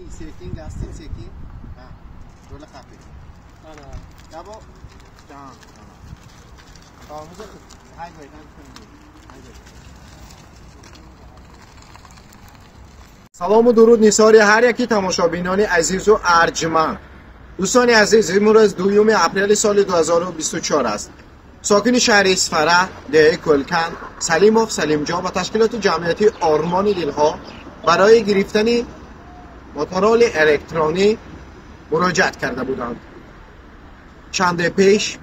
سیکینگ هستی سیکینگ رول خفی یا با آموزه های بایدن سلام و درود نیساری هر یکی تماشابینان عزیز و ارجمند. دوستان عزیز، امروز 2 اپریل سال 2024 است. ساکن شهر اصفهان، دهه کلکن، سلیموف سلیمجان و تشکیلات جمعیتی آرمان دلها برای گرفتن ماتریال الکترونی مراجعت کرده بودند. چند پیش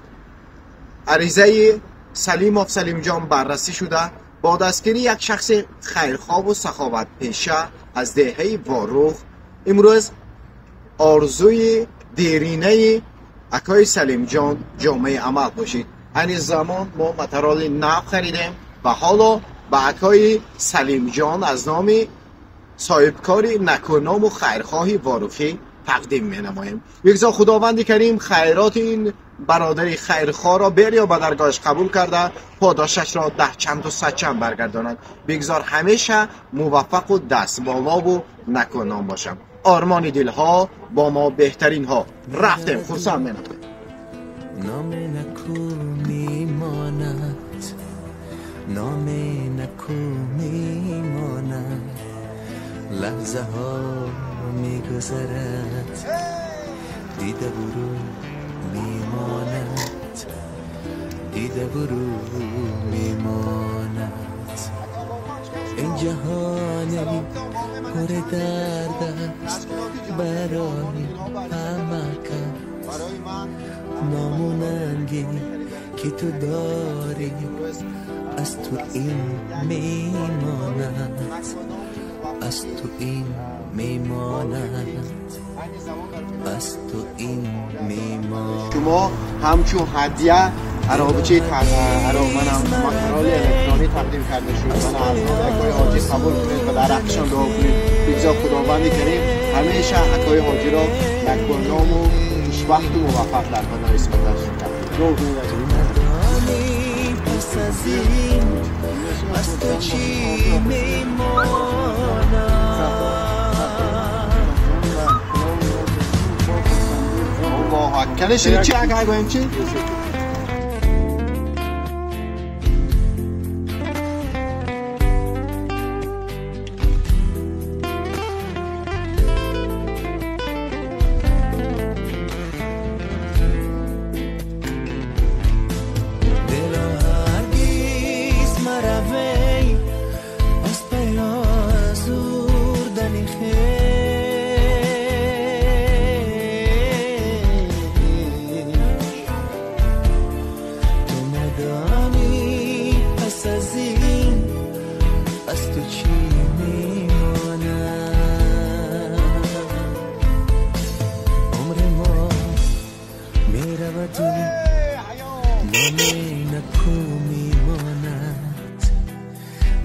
عریضه سلیموف سلیمجان بررسی شده با دستگیری یک شخص خیرخواه و سخاوت پیشه از دهه واروخ، امروز آرزوی دیرینه اکای سلیمجان جامعه عمل باشید. این زمان ما ماتریال نو خریدیم و حالا به اکای سلیمجان از نام صاحبکاری نکونام و خیرخواهی واروخی تقدیم می نماییم. یکزا خداوند کریم خیرات این برادری خیرخواه را بریا به درگاهش قبول کرده، پاداشش را 10 چند و 100 چند برگرداند. بگذار همیشه موفق و دست بالا و نکونام باشم. آرمان دلها با ما بهترین ها. رفتیم خرسان می نماییم. نام نکو میماند، نام نکو میماند، لحظه ها میگذرد، دیده برو میماند، دیده برو میماند. این جهانی پر درد است برای همه کس، ناموننگی که تو داری از تو این میماند، از تو این میماند، از تو این میماند. شما همچون هدیه عرابچه منم ماتریال الکترونی تقدیم کرده شد. من از اکای حاجی قبول کنید و در حقشان دعا کنید. بگذار خداوند کریم همیشه اکای حاجی را نکونام و خوشبخت و موفق در پناه اسمتش پس از این از تو چی میماند؟ الله اکبر. شنید چی اکای بایم چی؟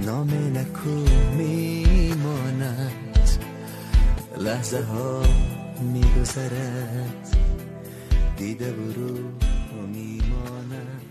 نام نکو میماند، لحظه ها میگذرد، دیده برو میماند.